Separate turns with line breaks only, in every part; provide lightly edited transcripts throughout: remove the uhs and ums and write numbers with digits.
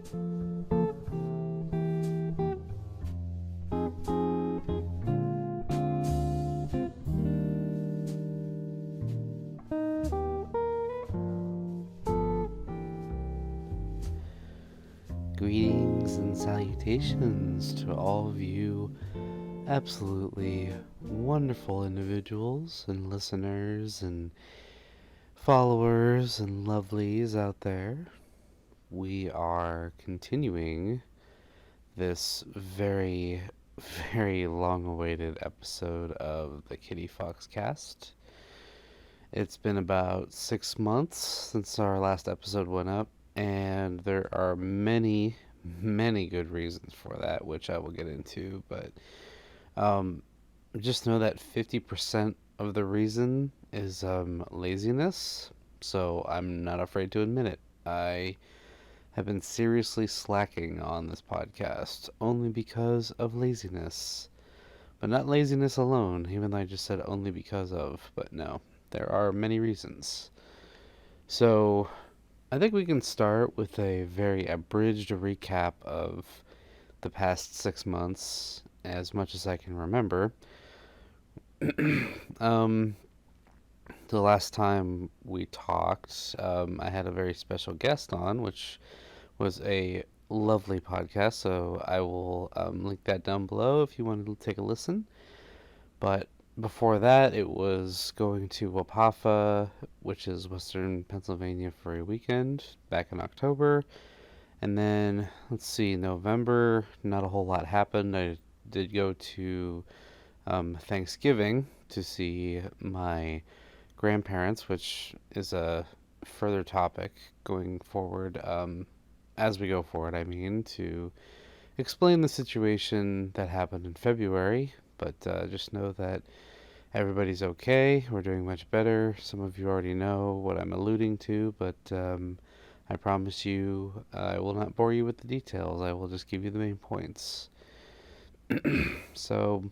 Greetings and salutations to all of you absolutely wonderful individuals and listeners and followers and lovelies out there. We are continuing this very, very long awaited episode of the KittyFoxCast. It's been about 6 months since our last episode went up, and there are many, many good reasons for that, which I will get into. But um, just know that 50% of the reason is laziness, so I'm not afraid to admit it. I have been seriously slacking on this podcast only because of laziness. But not laziness alone, even though I just said only because of, but no, there are many reasons. So, I think we can start with a very abridged recap of the past 6 months, as much as I can remember. um, the last time we talked, I had a very special guest on, which was a lovely podcast, so I will link that down below if you want to take a listen. But before that, it was going to Wapapa, which is Western Pennsylvania Furry Weekend, back in October. And then, let's see, November, not a whole lot happened. I did go to Thanksgiving to see my grandparents, which is a further topic going forward, as we go forward, I mean, to explain the situation that happened in February. But just know that everybody's okay. We're doing much better. Some of you already know what I'm alluding to, but I promise you I will not bore you with the details. I will just give you the main points. So,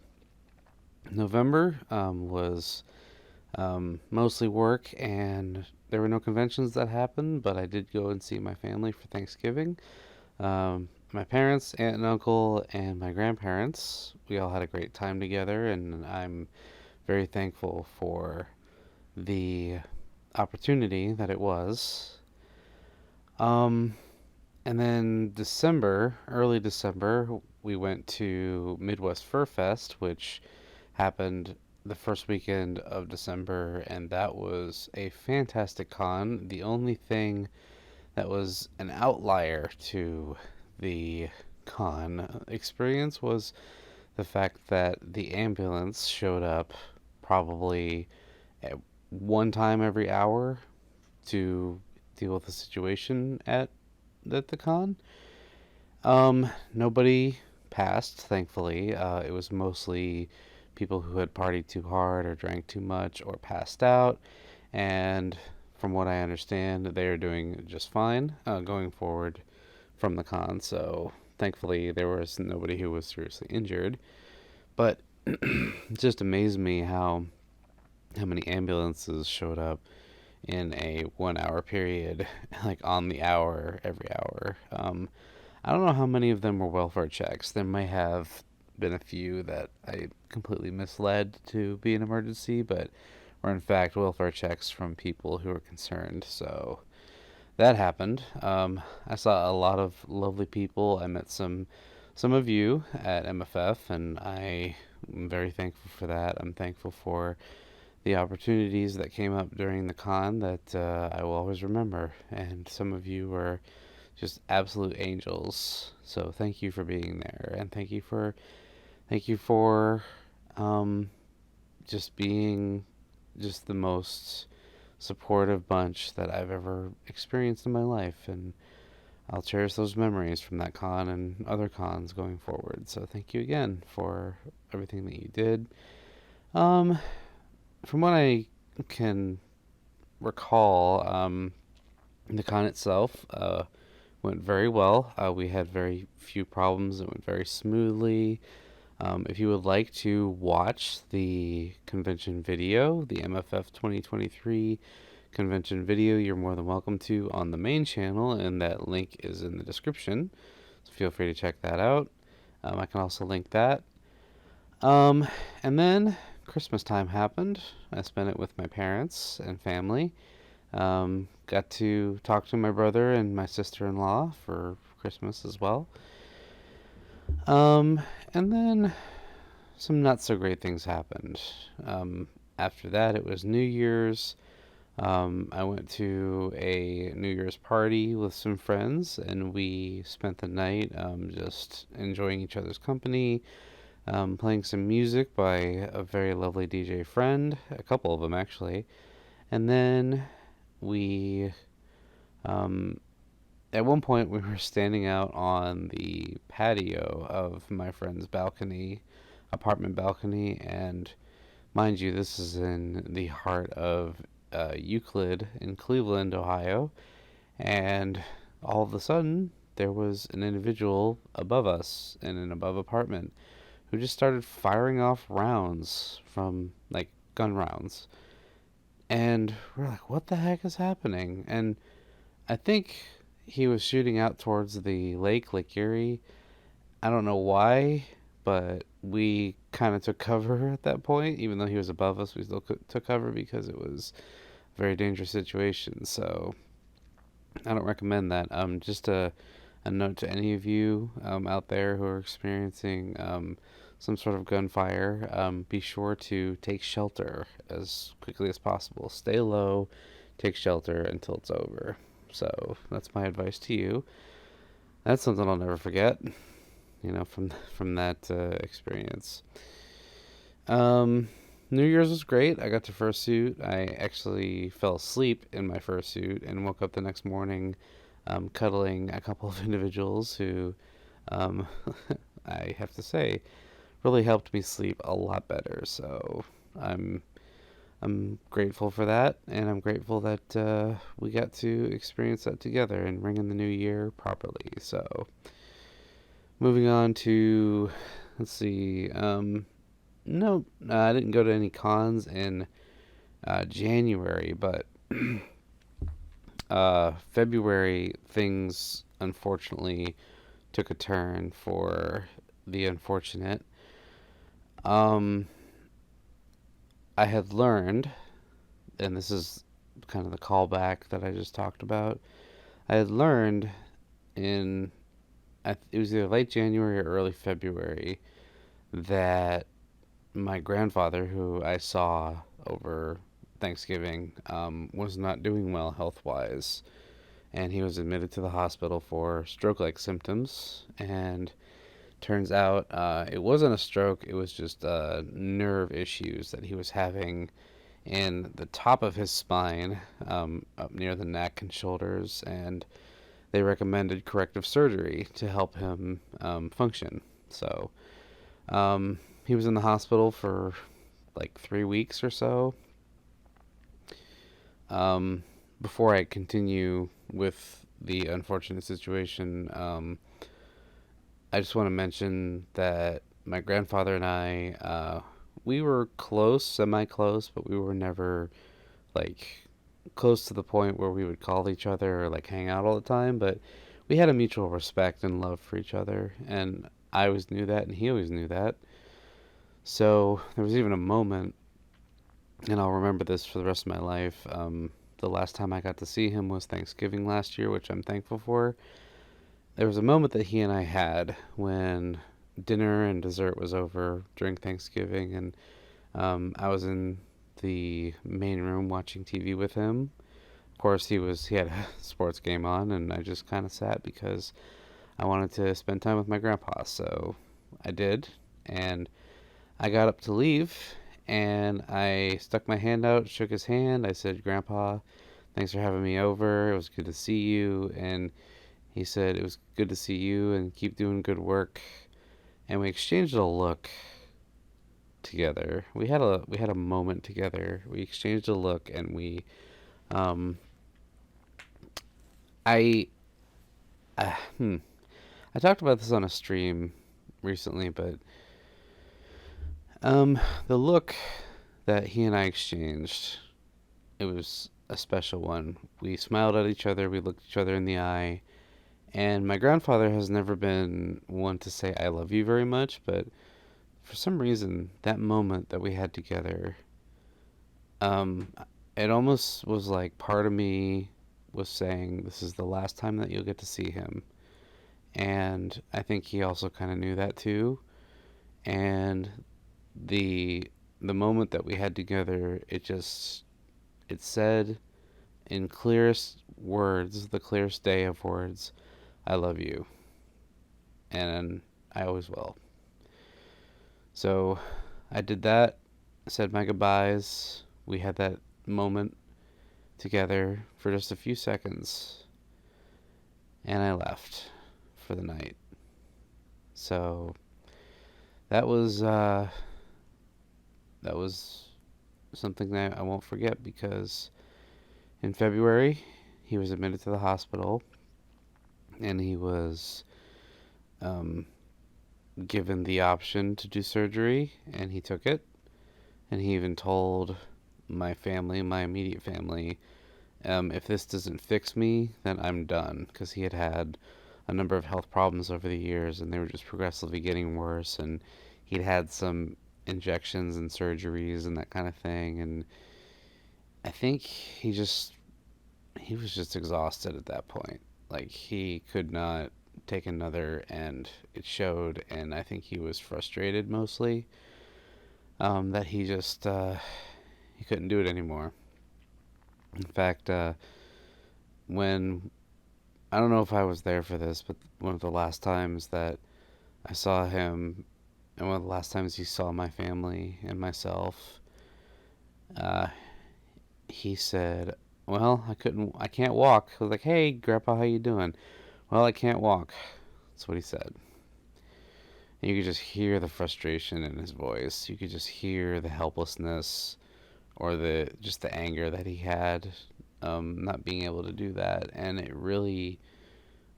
November was mostly work, and there were no conventions that happened, but I did go and see my family for Thanksgiving. My parents, aunt and uncle, and my grandparents, we all had a great time together, and I'm very thankful for the opportunity that it was. Um, and then December, early December, we went to Midwest Fur Fest, which happened the first weekend of December, and that was a fantastic con. The only thing that was an outlier to the con experience was the fact that the ambulance showed up probably at one time every hour to deal with the situation at the con. Nobody passed, thankfully. It was mostly people who had partied too hard or drank too much or passed out, and from what I understand, they are doing just fine going forward from the con. So thankfully, there was nobody who was seriously injured. But it just amazed me how many ambulances showed up in a 1 hour period, like on the hour, every hour. I don't know how many of them were welfare checks. There may have been a few that I completely misled to be an emergency, but were in fact welfare checks from people who were concerned. So that happened. I saw a lot of lovely people. I met some of you at MFF, and I am very thankful for that. I'm thankful for the opportunities that came up during the con that I will always remember. And some of you were just absolute angels. So thank you for being there, and thank you for just being just the most supportive bunch that I've ever experienced in my life. And I'll cherish those memories from that con and other cons going forward. So thank you again for everything that you did. Um, from what I can recall, the con itself went very well. We had very few problems. It went very smoothly. If you would like to watch the convention video, the MFF 2023 convention video, you're more than welcome to on the main channel, and that link is in the description. So feel free to check that out. I can also link that. Um, and then Christmas time happened. I spent it with my parents and family. Got to talk to my brother and my sister-in-law for Christmas as well. Um, and then some not so great things happened. After that, it was New Year's. I went to a New Year's party with some friends, and we spent the night just enjoying each other's company, playing some music by a very lovely DJ friend, a couple of them actually. And then we, um, at one point, we were standing out on the patio of my friend's balcony, apartment balcony, and mind you, this is in the heart of Euclid in Cleveland, Ohio, and all of a sudden there was an individual above us in an above apartment who just started firing off rounds from like gun rounds. And we're like, what the heck is happening? And I think he was shooting out towards the Lake Erie. I don't know why, but we kind of took cover at that point. Even though he was above us, we still took cover because it was a very dangerous situation. So I don't recommend that. Just a note to any of you out there who are experiencing some sort of gunfire, be sure to take shelter as quickly as possible. Stay low, take shelter until it's over. So that's my advice to you. That's something I'll never forget, from that experience. Um, New Year's was great. I got to fursuit. I actually fell asleep in my fursuit and woke up the next morning cuddling a couple of individuals who, um, I have to say, really helped me sleep a lot better. So I'm I'm grateful for that, and I'm grateful that we got to experience that together and ring in the new year properly. So moving on to, let's see, no, I didn't go to any cons in January, but February things unfortunately took a turn for the unfortunate. Um, I had learned, and this is kind of the callback that I just talked about. I had learned in, it was either late January or early February, that my grandfather, who I saw over Thanksgiving, was not doing well health wise. And he was admitted to the hospital for stroke like symptoms. And turns out it wasn't a stroke, it was just nerve issues that he was having in the top of his spine, up near the neck and shoulders. And they recommended corrective surgery to help him function. So he was in the hospital for like 3 weeks or so. Before I continue with the unfortunate situation, I just want to mention that my grandfather and I, we were close, semi-close, but we were never like close to the point where we would call each other or like hang out all the time. But we had a mutual respect and love for each other, and I always knew that, and he always knew that. So there was even a moment, and I'll remember this for the rest of my life. The last time I got to see him was Thanksgiving last year, which I'm thankful for. There was a moment that he and I had when dinner and dessert was over during Thanksgiving, and I was in the main room watching TV with him. Of course, he had a sports game on, and I just kind of sat because I wanted to spend time with my grandpa. So I did, and I got up to leave, and I stuck my hand out, shook his hand. I said, "Grandpa, thanks for having me over. It was good to see you." And he said, "It was good to see you, and keep doing good work." And we exchanged a look together. We had a moment together. We exchanged a look, and um I uh, hmm, I talked about this on a stream recently, but the look that he and I exchanged, it was a special one. We smiled at each other, we looked each other in the eye, and my grandfather has never been one to say I love you very much, but for some reason, that moment that we had together, um, it almost was like part of me was saying, this is the last time that you'll get to see him. And I think he also kind of knew that too. And the the moment that we had together, it said in clearest words, the clearest day of words, I love you. And I always will. So I did that, said my goodbyes. We had that moment together for just a few seconds, and I left for the night. So that was uh, that was something that I won't forget because in February he was admitted to the hospital and he was um, given the option to do surgery, and he took it. And he even told my family, my immediate family, if this doesn't fix me, then I'm done. Because he had had a number of health problems over the years, and they were just progressively getting worse. And he'd had some injections and surgeries and that kind of thing. And I think he was just exhausted at that point. Like he could not take another, and it showed. And I think he was frustrated mostly that he couldn't do it anymore. In fact, when I don't know if I was there for this, but one of the last times that I saw him, and one of the last times he saw my family and myself, uh, he said, "Well, I can't walk." I was like, "Hey, Grandpa, how you doing?" "Well, I can't walk." That's what he said. And you could just hear the frustration in his voice. You could just hear the helplessness or the anger that he had, not being able to do that, and it really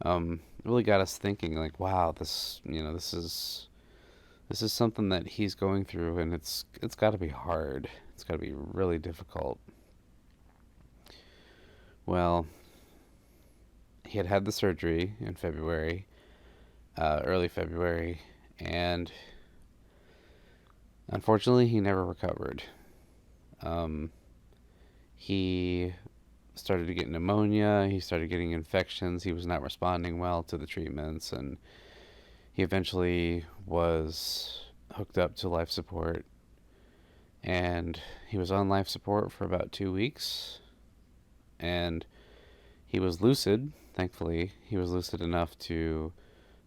got us thinking. Like, wow, this is something that he's going through, and it's got to be hard. It's got to be really difficult. Well, he had had the surgery in February, early February, and unfortunately, he never recovered. Um, he started to get pneumonia. He started getting infections. He was not responding well to the treatments, and he eventually was hooked up to life support. And he was on life support for about 2 weeks, and he was lucid. Thankfully, he was lucid enough to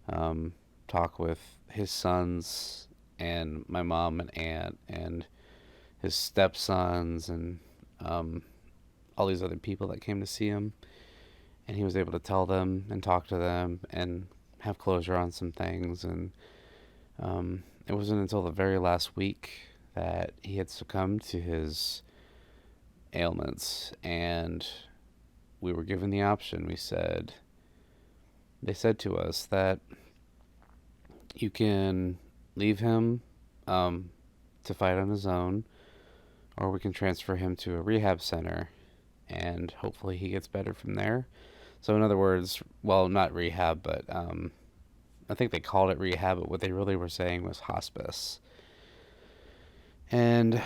um, talk with his sons and my mom and aunt and his stepsons and all these other people that came to see him, and he was able to tell them and talk to them and have closure on some things. And it wasn't until the very last week that he had succumbed to his ailments, and we were given the option. They said to us that you can leave him to fight on his own, or we can transfer him to a rehab center, and hopefully he gets better from there. So, in other words, well, not rehab, but I think they called it rehab, but what they really were saying was hospice. And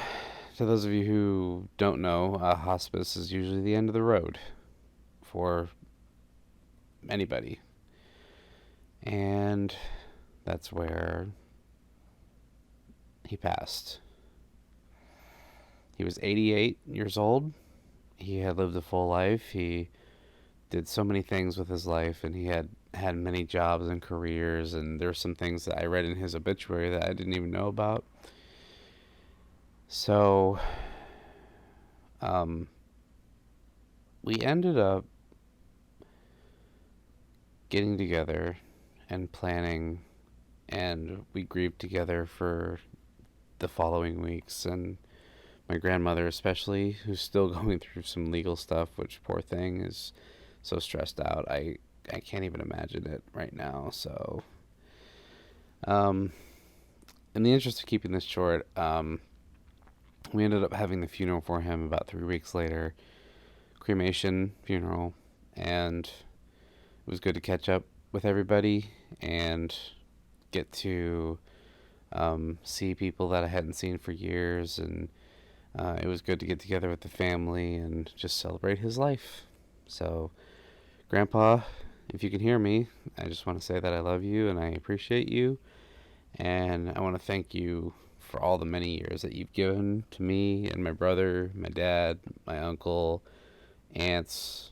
to those of you who don't know, hospice is usually the end of the road for anybody. And that's where he passed. He was 88 years old. He had lived a full life. He did so many things with his life, and he had many jobs and careers, and there were some things that I read in his obituary that I didn't even know about. So, um, we ended up getting together and planning, and we grieved together for the following weeks. And my grandmother, especially, who's still going through some legal stuff, which, poor thing, is so stressed out. I can't even imagine it right now. So, um, in the interest of keeping this short, we ended up having the funeral for him about 3 weeks later, cremation, funeral, and it was good to catch up with everybody and get to see people that I hadn't seen for years, and it was good to get together with the family and just celebrate his life. So, Grandpa, if you can hear me, I just want to say that I love you and I appreciate you, and I want to thank you for all the many years that you've given to me and my brother, my dad, my uncle, aunts,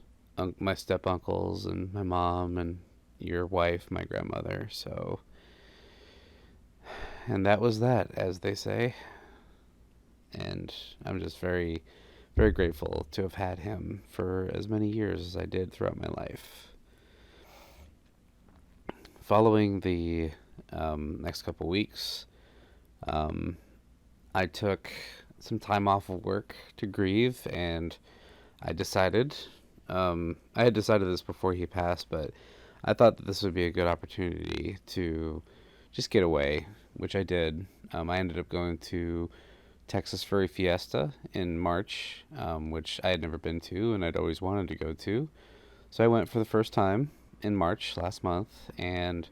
my step uncles, and my mom, and your wife, my grandmother. So, and that was that, as they say. And I'm just very, very grateful to have had him for as many years as I did throughout my life. Following the next couple weeks, um, I took some time off of work to grieve, and I had decided this before he passed, but I thought that this would be a good opportunity to just get away, which I did. I ended up going to Texas Furry Fiesta in March, which I had never been to and I'd always wanted to go to. So I went for the first time in March last month and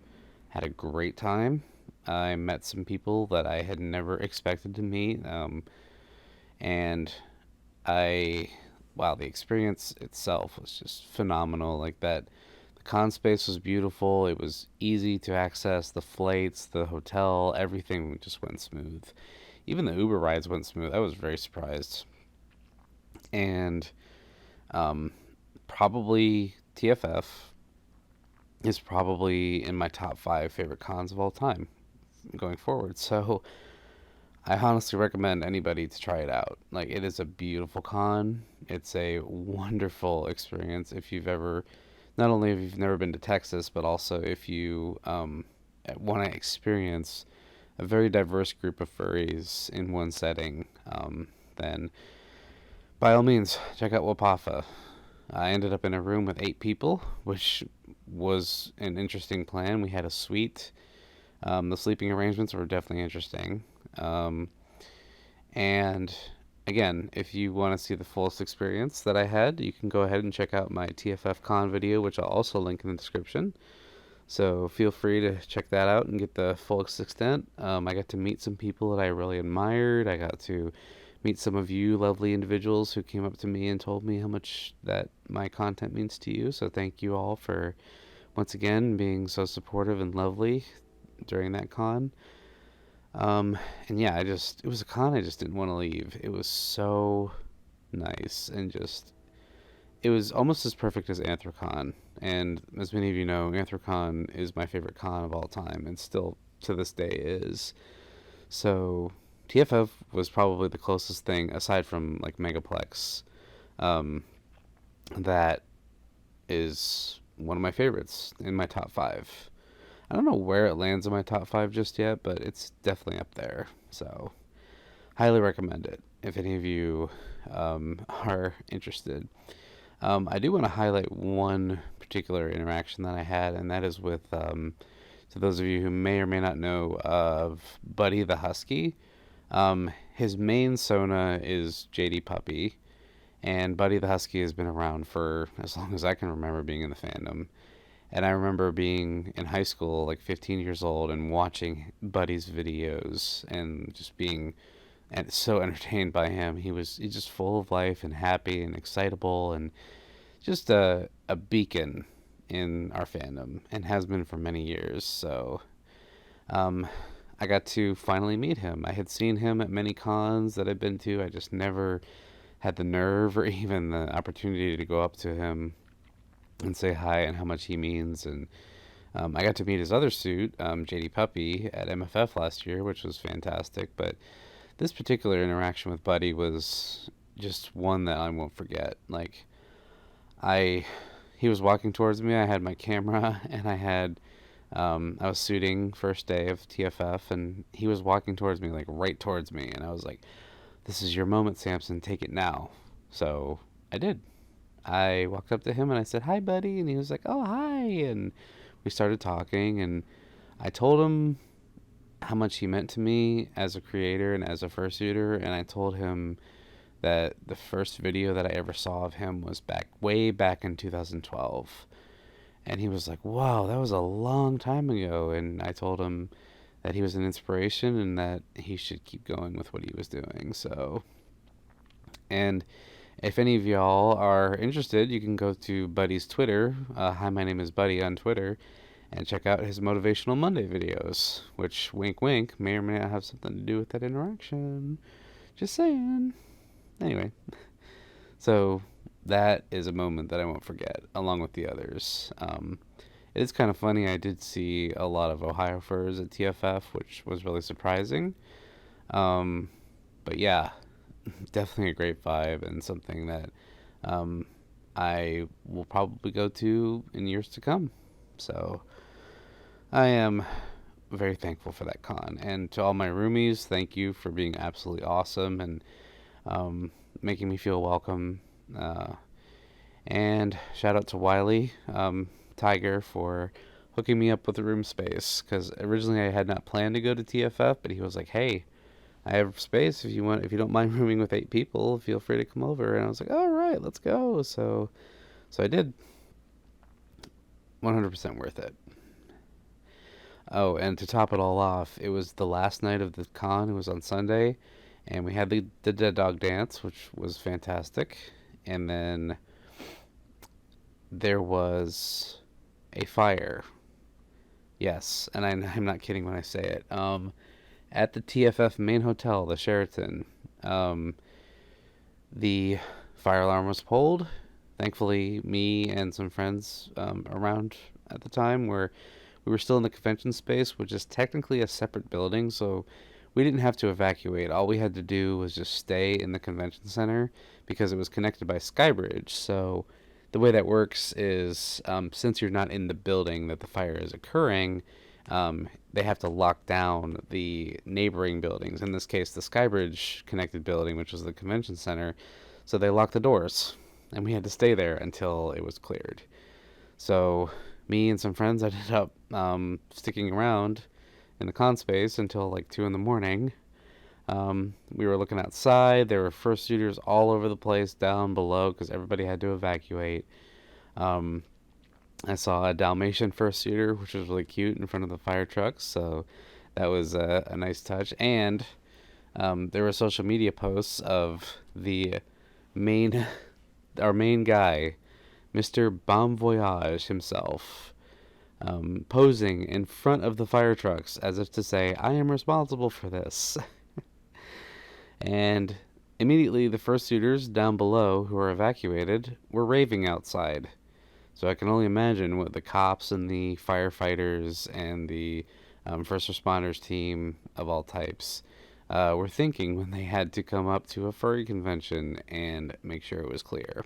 had a great time. I met some people that I had never expected to meet, and I, wow, the experience itself was just phenomenal. Like that, the con space was beautiful. It was easy to access. The flights, the hotel, everything just went smooth. Even the Uber rides went smooth. I was very surprised. And um, probably TFF is probably in my top five favorite cons of all time going forward. So I honestly recommend anybody to try it out. Like, it is a beautiful con. It's a wonderful experience if you've ever, not only if you've never been to Texas, but also if you want to experience a very diverse group of furries in one setting, then by all means, check out Wapafa. I ended up in a room with 8 people, which was an interesting plan. We had a suite. The sleeping arrangements were definitely interesting. Um, and again, if you want to see the fullest experience that I had, you can go ahead and check out my TFF Con video, which I'll also link in the description. So feel free to check that out and get the fullest extent. I got to meet some people that I really admired. I got to meet some of you lovely individuals who came up to me and told me how much that my content means to you. So thank you all for once again being so supportive and lovely during that con. And yeah, it was a con I just didn't want to leave. It was so nice and just, it was almost as perfect as Anthrocon. And as many of you know, Anthrocon is my favorite con of all time and still to this day is. So TFF was probably the closest thing, aside from like Megaplex, um, that is one of my favorites in my top five. I don't know where it lands in my top five just yet, but it's definitely up there. So, highly recommend it if any of you are interested. I do want to highlight one particular interaction that I had, and that is with, to those of you who may or may not know of Buddy the Husky. His main Sona is JD Puppy, and Buddy the Husky has been around for as long as I can remember being in the fandom. And I remember being in high school, like 15 years old, and watching Buddy's videos and just being so entertained by him. He's just full of life and happy and excitable and just a beacon in our fandom and has been for many years. So um, I got to finally meet him. I had seen him at many cons that I've been to. I just never had the nerve or even the opportunity to go up to him and say hi and how much he means. And I got to meet his other suit, JD Puppy, at MFF last year, which was fantastic. But this particular interaction with Buddy was just one that I won't forget. Like, I, he was walking towards me. I had my camera, and I was suiting first day of TFF, and he was walking towards me, like right towards me, and I was like, "This is your moment, Samson. Take it now." So I did. I walked up to him and I said, "Hi, buddy," and he was like, "Oh, hi," and we started talking, and I told him how much he meant to me as a creator and as a fursuiter, and I told him that the first video that I ever saw of him was way back in 2012. And he was like, wow, that was a long time ago. And I told him that he was an inspiration and that he should keep going with what he was doing. So, and if any of y'all are interested, you can go to Buddy's Twitter. Hi, my name is Buddy on Twitter, and check out his Motivational Monday videos, which, wink wink, may or may not have something to do with that interaction. Just saying. Anyway, so that is a moment that I won't forget, along with the others. It is kind of funny. I did see a lot of Ohio Furs at TFF, which was really surprising. Um, but yeah, definitely a great vibe and something that um, I will probably go to in years to come. So I am very thankful for that con. And to all my roomies, thank you for being absolutely awesome and um, making me feel welcome. And shout out to Wiley Tiger for hooking me up with a room space because originally I had not planned to go to TFF, but he was like, "Hey, I have space if you want. If you don't mind rooming with 8 people, feel free to come over." And I was like, "All right, let's go." So I did. 100% worth it. Oh, and to top it all off, it was the last night of the con. It was on Sunday, and we had the dead dog dance, which was fantastic. And then there was a fire. Yes, and I'm not kidding when I say it. At the TFF main hotel, the Sheraton, um, the fire alarm was pulled. Thankfully, me and some friends around at the time we were still in the convention space, which is technically a separate building, so we didn't have to evacuate. All we had to do was just stay in the convention center because it was connected by Skybridge. So the way that works is since you're not in the building that the fire is occurring, they have to lock down the neighboring buildings. In this case, the Skybridge connected building, which was the convention center. So they locked the doors, and we had to stay there until it was cleared. So me and some friends ended up sticking around in the con space until like 2 in the morning. We were looking outside. There were fursuiters all over the place down below because everybody had to evacuate. Um, I saw a Dalmatian fursuiter, which was really cute, in front of the fire trucks. So that was a nice touch. And there were social media posts of the main, our main guy, Mr. Bon Voyage himself, posing in front of the fire trucks as if to say, I am responsible for this. And immediately the fursuiters down below who were evacuated were raving outside. So I can only imagine what the cops and the firefighters and the first responders team of all types were thinking when they had to come up to a furry convention and make sure it was clear.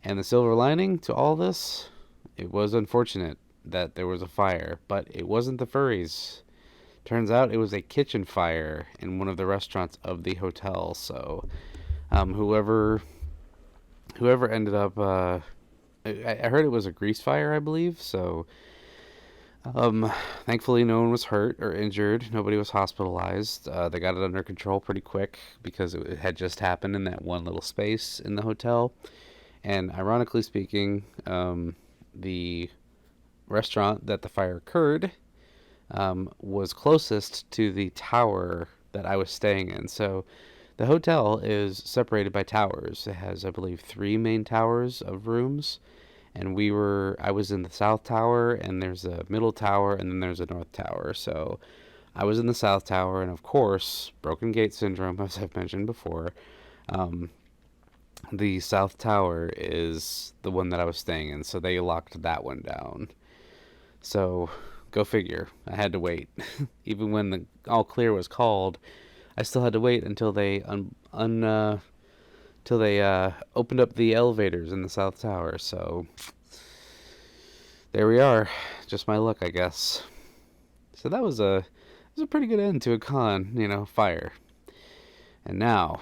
And the silver lining to all this, it was unfortunate that there was a fire, but it wasn't the furries. Turns out it was a kitchen fire in one of the restaurants of the hotel. So whoever ended up, I heard it was a grease fire, I believe. So thankfully no one was hurt or injured. Nobody was hospitalized. They got it under control pretty quick because it had just happened in that one little space in the hotel. And ironically speaking, the restaurant that the fire occurred was closest to the tower that I was staying in. So the hotel is separated by towers. It has, I believe, 3 main towers of rooms. And I was in the south tower, and there's a middle tower, and then there's a north tower. So I was in the south tower, and of course, broken gate syndrome, as I've mentioned before. The south tower is the one that I was staying in, so they locked that one down. So go figure. I had to wait. Even when the all clear was called, I still had to wait until they opened up the elevators in the south tower. So there we are. Just my luck, I guess. So that was a pretty good end to a con, fire. And now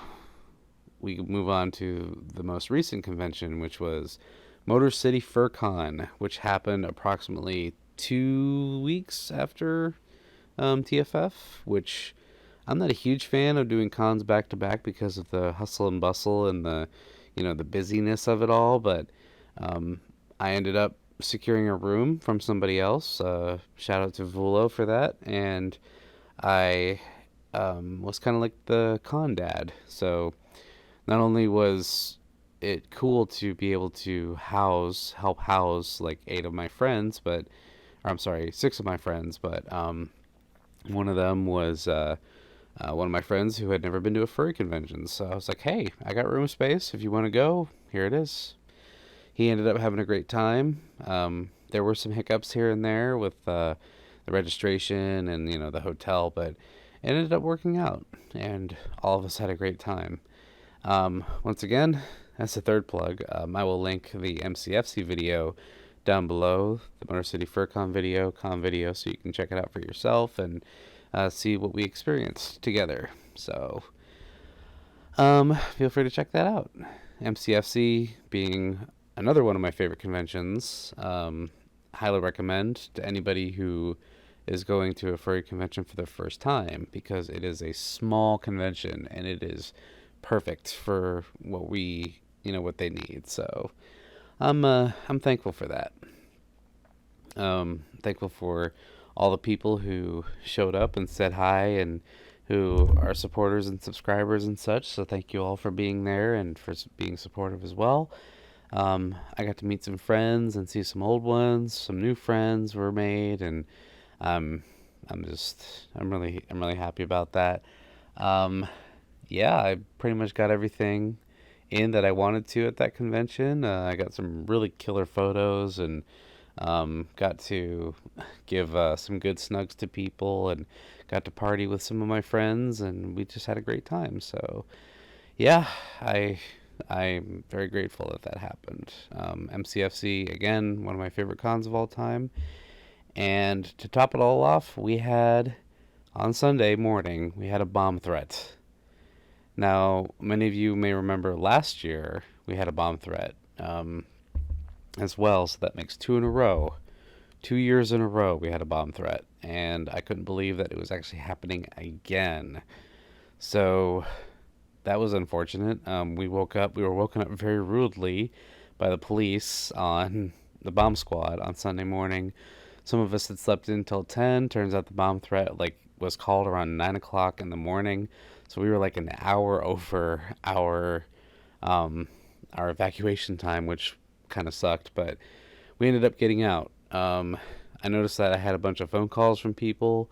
we move on to the most recent convention, which was Motor City Fur Con, which happened approximately 2 weeks after TFF, which I'm not a huge fan of doing cons back to back because of the hustle and bustle and the busyness of it all. But um, I ended up securing a room from somebody else. Shout out to Vulo for that. And I was kind of like the con dad. So not only was it cool to be able to help house like eight of my friends, but, or I'm sorry, six of my friends, but one of them was one of my friends who had never been to a furry convention. So I was like, hey, I got room space. If you want to go, here it is. He ended up having a great time. There were some hiccups here and there with the registration and the hotel, but it ended up working out, and all of us had a great time. Once again, that's the third plug. I will link the MCFC video down below, the Motor City FurCon video, so you can check it out for yourself and see what we experienced together. So, feel free to check that out. MCFC being another one of my favorite conventions. Highly recommend to anybody who is going to a furry convention for the first time, because it is a small convention and it is perfect for what they need. So I'm thankful for that. Thankful for all the people who showed up and said hi and who are supporters and subscribers and such. So thank you all for being there and for being supportive as well. I got to meet some friends and see some old ones. Some new friends were made, and I'm really happy about that. Um, yeah, I pretty much got everything in that I wanted to at that convention. I got some really killer photos and got to give some good snugs to people and got to party with some of my friends, and we just had a great time. So yeah, I'm very grateful that that happened. MCFC, again, one of my favorite cons of all time. And to top it all off, on Sunday morning, we had a bomb threat. Now, many of you may remember last year we had a bomb threat as well, so that makes two in a row. 2 years in a row we had a bomb threat, and I couldn't believe that it was actually happening again. So that was unfortunate. We were woken up very rudely by the police on the bomb squad on Sunday morning. Some of us had slept in till 10. Turns out the bomb threat was called around 9 o'clock in the morning. So we were like an hour over our evacuation time, which kind of sucked, but we ended up getting out. I noticed that I had a bunch of phone calls from people,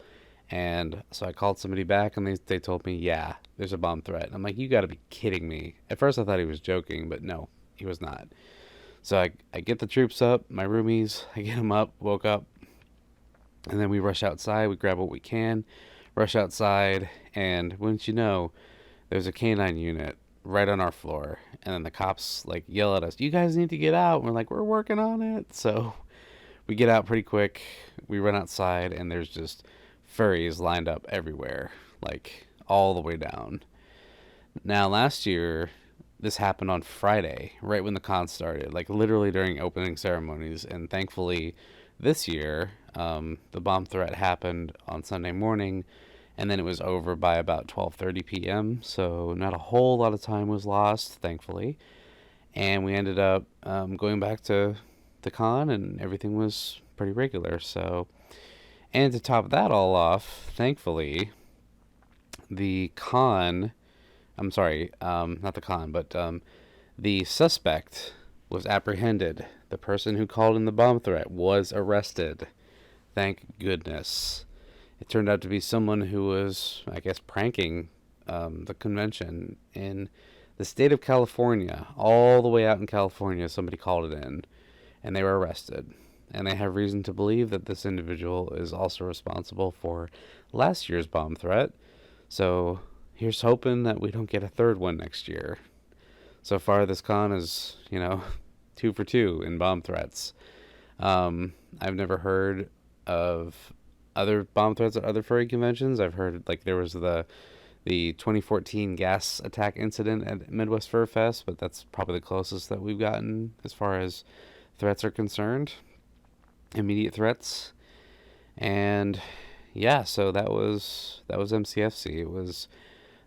and so I called somebody back, and they told me, yeah, there's a bomb threat. And I'm like, you got to be kidding me. At first I thought he was joking, but no, he was not. So I get the troops up, my roomies, I get them up, woke up, and then we rush outside, we grab what we can, rush outside, and wouldn't you know, there's a canine unit right on our floor, and then the cops yell at us, you guys need to get out. And we're like, we're working on it. So we get out pretty quick, we run outside, and there's just furries lined up everywhere, all the way down. Now, last year, this happened on Friday, right when the con started, literally during opening ceremonies, and thankfully this year, the bomb threat happened on Sunday morning, and then it was over by about 12:30 p.m., so not a whole lot of time was lost, thankfully, and we ended up going back to the con, and everything was pretty regular. So, and to top that all off, thankfully, the con, I'm sorry, not the con, but the suspect was apprehended. The person who called in the bomb threat was arrested. Thank goodness. It turned out to be someone who was, I guess, pranking the convention in the state of California. All the way out in California, somebody called it in, and they were arrested. And they have reason to believe that this individual is also responsible for last year's bomb threat. So here's hoping that we don't get a third one next year. So far, this con is, 2 for 2 in bomb threats. I've never heard of other bomb threats at other furry conventions. I've heard there was the 2014 gas attack incident at Midwest Fur Fest, but that's probably the closest that we've gotten as far as threats are concerned, immediate threats. And yeah, so that was MCFC. It was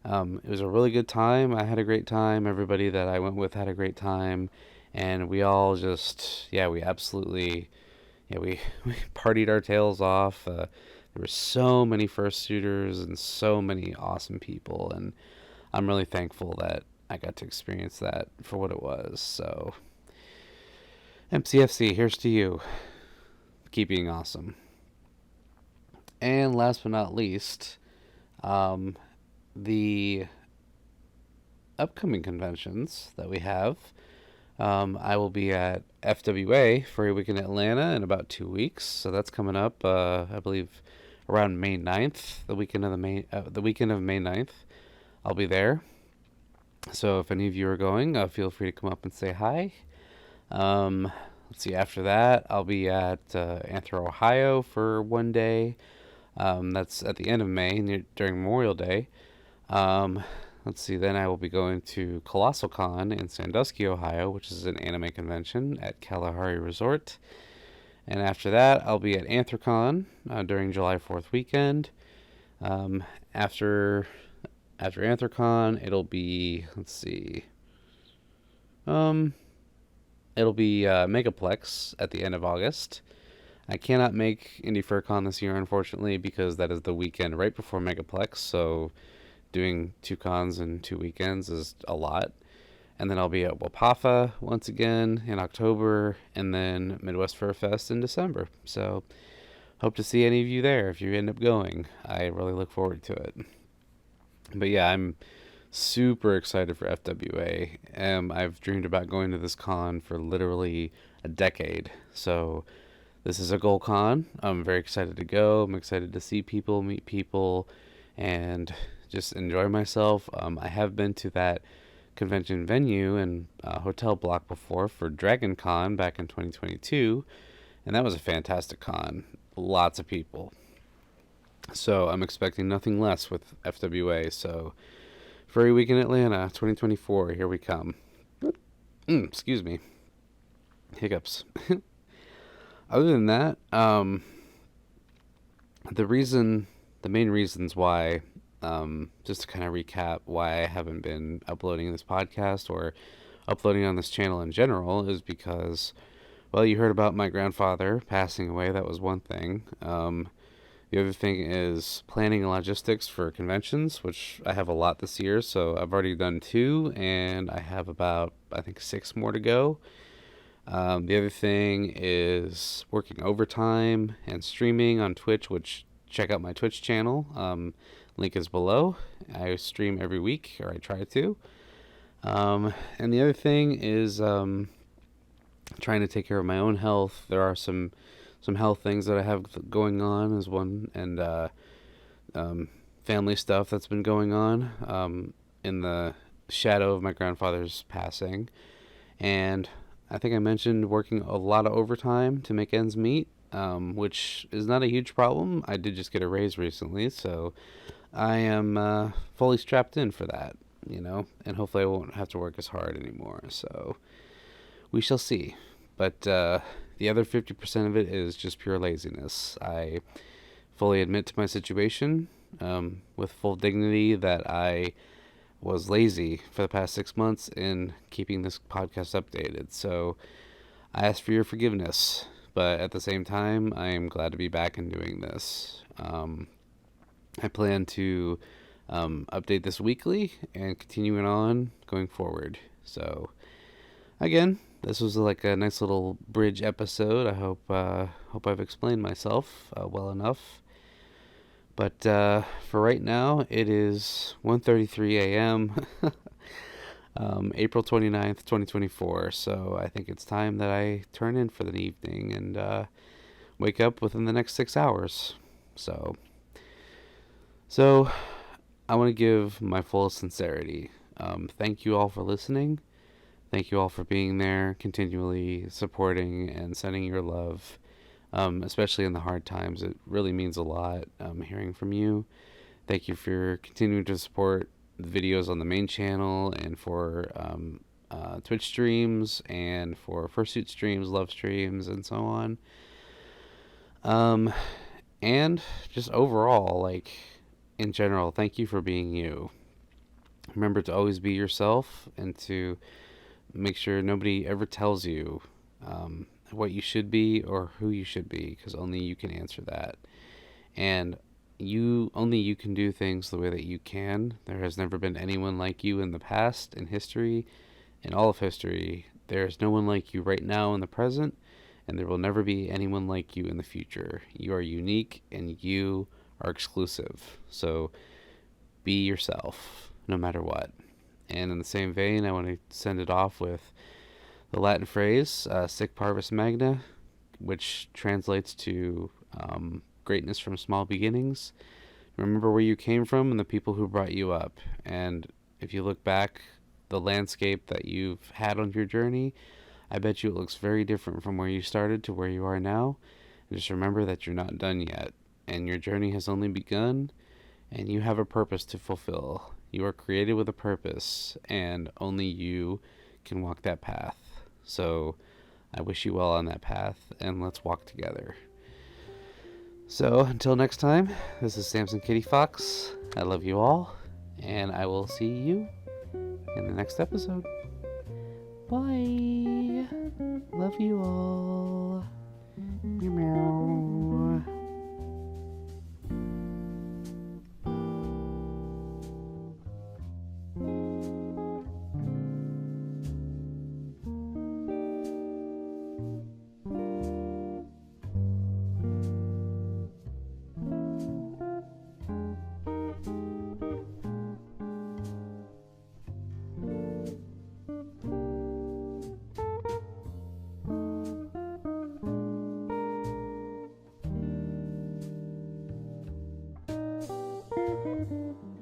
a really good time. I had a great time. Everybody that I went with had a great time, and we all just yeah, we absolutely yeah we partied our tails off. There were so many first shooters and so many awesome people, and I'm really thankful that I got to experience that for what it was. So MCFC, here's to you. Keep being awesome. And last but not least, um, the upcoming conventions that we have. I will be at FWA Furry Week in Atlanta in about 2 weeks, so that's coming up. I believe around May 9th, the weekend of May 9th. I'll be there. So if any of you are going, feel free to come up and say hi. Um, let's see. After that, I'll be at Anthro, Ohio for one day. That's at the end of May during Memorial Day. Um, let's see. Then I will be going to Colossal Con in Sandusky, Ohio, which is an anime convention at Kalahari Resort. And after that, I'll be at Anthrocon during July 4th weekend. Um, after after Anthrocon, it'll be let's see. Um, it'll be Megaplex at the end of August. I cannot make Indie FurCon this year, unfortunately, because that is the weekend right before Megaplex. So doing two cons in 2 weekends is a lot. And then I'll be at Wapafa once again in October, and then Midwest Fur Fest in December. So hope to see any of you there if you end up going. I really look forward to it. But yeah, I'm super excited for FWA. I've dreamed about going to this con for literally a decade. So this is a goal con. I'm very excited to go. I'm excited to see people, meet people, and just enjoy myself. I have been to that convention venue and hotel block before for Dragon Con back in 2022, and that was a fantastic con. Lots of people. So I'm expecting nothing less with FWA. So Furry Week in Atlanta 2024, here we come. Excuse me. Hiccups. Other than that, the main reasons why, just to kind of recap why I haven't been uploading this podcast or uploading on this channel in general is because, well, you heard about my grandfather passing away. That was one thing. The other thing is planning logistics for conventions, which I have a lot this year. So I've already done two, and I have about, I think, 6 more to go. The other thing is working overtime and streaming on Twitch, which check out my Twitch channel. Link is below. I stream every week, or I try to. And the other thing is trying to take care of my own health. There are some health things that I have going on as one, and family stuff that's been going on in the shadow of my grandfather's passing. And I think I mentioned working a lot of overtime to make ends meet, which is not a huge problem. I did just get a raise recently, so I am fully strapped in for that, and hopefully I won't have to work as hard anymore. So we shall see. But the other 50% of it is just pure laziness. I fully admit to my situation with full dignity that I was lazy for the past 6 months in keeping this podcast updated. So I ask for your forgiveness, but at the same time, I am glad to be back and doing this. I plan to update this weekly and continuing on going forward. So again, this was like a nice little bridge episode. I hope I've explained myself well enough. But for right now, it is 1:33 a.m. April 29th, 2024. So I think it's time that I turn in for the evening and wake up within the next 6 hours. So I want to give my full sincerity. Thank you all for listening. Thank you all for being there, continually supporting and sending your love. Especially in the hard times. It really means a lot hearing from you. Thank you for continuing to support the videos on the main channel and for Twitch streams and for fursuit streams, love streams, and so on. And just overall, like, in general, thank you for being you. Remember to always be yourself and to make sure nobody ever tells you what you should be or who you should be, because only you can answer that. And only you can do things the way that you can. There has never been anyone like you in the past, in history, in all of history. There is no one like you right now in the present, and there will never be anyone like you in the future. You are unique and you are exclusive. So be yourself, no matter what. And in the same vein, I want to send it off with the Latin phrase, sic Parvis Magna, which translates to greatness from small beginnings. Remember where you came from and the people who brought you up. And if you look back, the landscape that you've had on your journey, I bet you it looks very different from where you started to where you are now. And just remember that you're not done yet. And your journey has only begun, and you have a purpose to fulfill. You are created with a purpose, and only you can walk that path. So I wish you well on that path, and let's walk together. So until next time, this is Samson Kitty Fox. I love you all, and I will see you in the next episode. Bye. Love you all. Meow meow. Thank you.